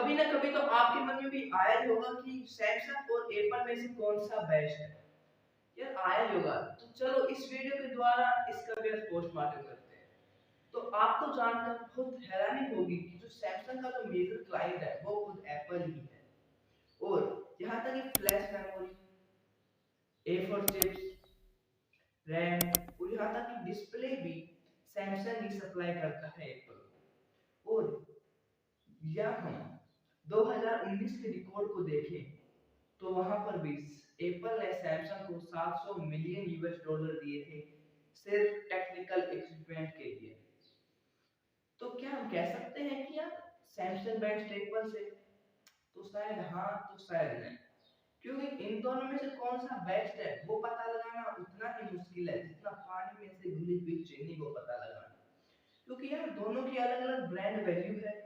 कभी ना कभी तो आपके मन में भी आया ही होगा कि सैमसंग और एप्पल में से कौन सा बेस्ट है। यार आया ही होगा। तो चलो इस वीडियो के द्वारा इसका भी पोस्टमार्टम करते हैं। तो आपको जानकर बहुत हैरानी होगी कि जो सैमसंग का जो मेजर क्लाइंट है वो खुद एप्पल ही है। और यहाँ तक कि flash memory, A4 chips, RAM और यहाँ तक कि डिस्प्ले भी सैमसंग ही सप्लाई करता है एप्पल को। और या हम 2019 के रिकॉर्ड को देखें तो वहां पर भी एप्पल ने सैमसंग को 700 मिलियन यूएस डॉलर दिए थे सिर्फ टेक्निकल इक्विपमेंट के लिए। तो क्या हम कह सकते हैं कि यार सैमसंग बेस्ट एप्पल से? तो शायद हाँ, तो शायद नहीं। क्योंकि इन दोनों में से कौन सा बेस्ट है वो पता लगाना उतना ही मुश्किल है जितना पानी में से घुली हुई चीनी को पता लगाना। क्योंकि यार दोनों की अलग अलग ब्रांड वैल्यू है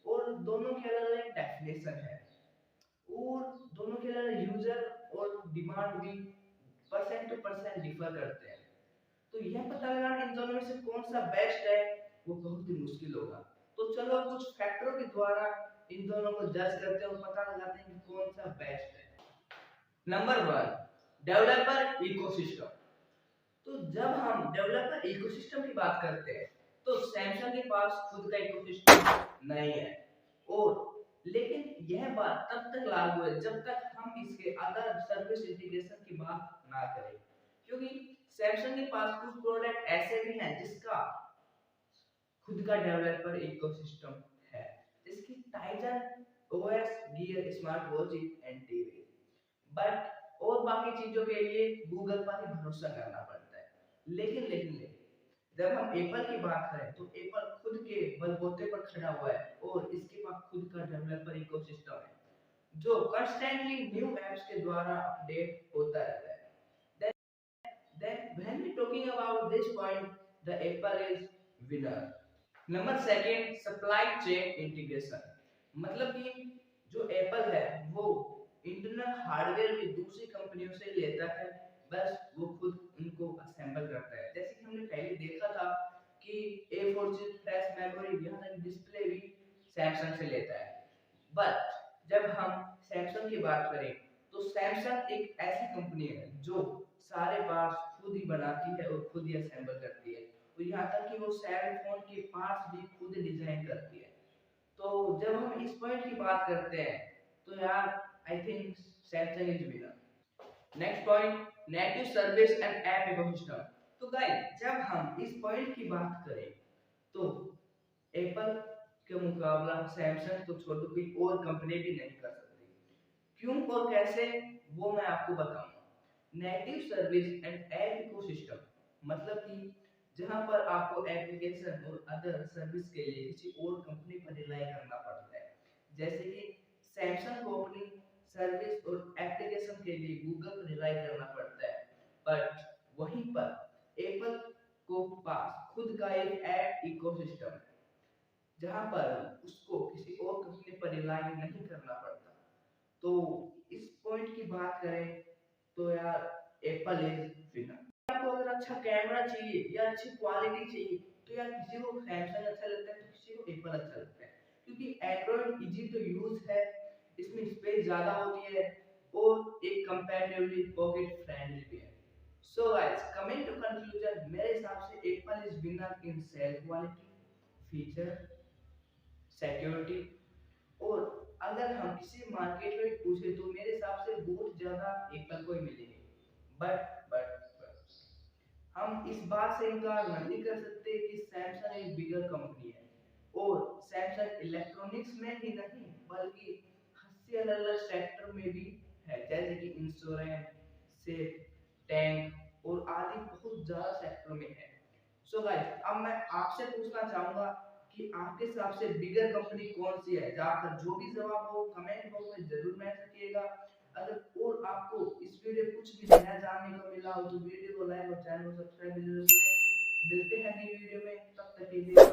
और दोनों की अलग अलग डेफिनेशन है और दोनों के अलग यूजर और डिमांड भी परसेंट टू परसेंट डिफर करते हैं। तो यह पता लगाना इन दोनों में से कौन सा बेस्ट है वो बहुत ही मुश्किल होगा। तो चलो कुछ फैक्टरों के द्वारा इन दोनों को जज करते हैं और पता लगाते हैं कि कौन सा बेस्ट है। Number 1, developer ecosystem. तो जब हम डेवलपर इकोसिस्टम की बात करते हैं तो सैमसंग के पास खुद का इकोसिस्टम नहीं है। और लेकिन यह बात तब तक लागू है जब तक हम इसके अदर सर्विस इंटीग्रेशन की बात ना करें। क्योंकि सैमसंग के पास कुछ प्रोडक्ट ऐसे भी हैं जिसका खुद का डेवलपर इकोसिस्टम है, जिसकी Titan OS, gear, smart watch and TV. But और बाकी चीजों के लिए गूगल पर ही भरोसा करना पड़ता है। लेकिन जब हम एप्पल की बात करें तो एप्पल खुद के बलबूते पर खड़ा हुआ है और इसके पास खुद का डेवलपर इकोसिस्टम है जो कंस्टेंटली न्यू एप्स के द्वारा अपडेट होता रहता है। Then when we talking about this point, the Apple is winner. Number second, supply chain integration. मतलब कि जो एप्पल है वो इंटरनल हार्डवेयर भी दूसरी कंपनियों से लेता है, बस वो खुद उनको असेंबल करता है। जैसे कि हमने पहले देखा था कि A4 चिप, फ्लैश मेमोरी, यहाँ तक डिस्प्ले भी सैमसंग से लेता है। बट जब हम सैमसंग की बात करें तो सैमसंग एक ऐसी कंपनी है जो सारे पार्ट्स खुद ही बनाती है और खुद ही असेंबल करती है। तो यहाँ तक कि वो सेल फोन के पार्ट्स भी खुद डिजाइन करती है। तो जब हम इस पॉइंट की बात करते हैं तो यार I think Samsung is winner. Next point, native service and app ecosystem. तो गाइस जब हम इस पॉइंट की बात करें तो एप्पल के मुकाबला सैमसंग तो छोड़ो कोई और कंपनी भी नहीं कर सकती। क्यों और कैसे वो मैं आपको बताऊंगा। Native service and app ecosystem मतलब कि जहां पर आपको एप्लीकेशन और अदर सर्विस के लिए किसी और कंपनी पर रिलाई करना पड़ता है। जैसे कि सैमसंग को अपनी सर्विस और एप्लीकेशन के लिए गूगल पर रिलाई करना पड़ता है। बट वहीं पर एप्पल को पास खुद का एक ऐप इकोसिस्टम है जहां पर उसको किसी और कंपनी पर रिलाई नहीं करना पड़ता। तो इस पॉइंट की बात करें तो यार एप्पल इज विनर। आपको अगर अच्छा कैमरा चाहिए या अच्छी क्वालिटी चाहिए तो यार किसी को सैमसंग अच्छा लगता है तो किसी को एप्पल अच्छा लगता है। क्योंकि एंड्रॉइड इजी टू यूज है, इसमें स्पेस ज्यादा होती है और एक कंपैरेटिवली पॉकेट फ्रेंडली भी है। So guys coming to conclusion, मेरे हिसाब से Apple is winner in cell quality, feature, security. और अगर हम किसी मार्केट में पूछे तो मेरे हिसाब से बहुत ज्यादा एप्पल को ही मिलेंगे। बट हम इस बात से इनकार नहीं कर सकते कि सैमसंग एक बिगर कंपनी है और सैमसंग इलेक्ट्रॉनिक्स में ही नहीं बल्कि हस्सी अलग अलग सेक्टर में भी है, जैसे कि इंश्योरेंस से टैंक और आदि बहुत ज्यादा सेक्टर में है। सो गाइस अब मैं आपसे पूछना चाहूंगा कि आपके हिसाब से बिगर कंपनी कौन सी है? जाकर जो भी जवाब हो कमेंट बॉक्स में जरूर मेंशन कीजिएगा। अगर और आपको इस वीडियो कुछ भी नया जानने को मिला हो तो वीडियो को लाइक और चैनल को सब्सक्राइब जरूर करें। मिलते हैं अगली वीडियो में, तब तक के लिए बाय।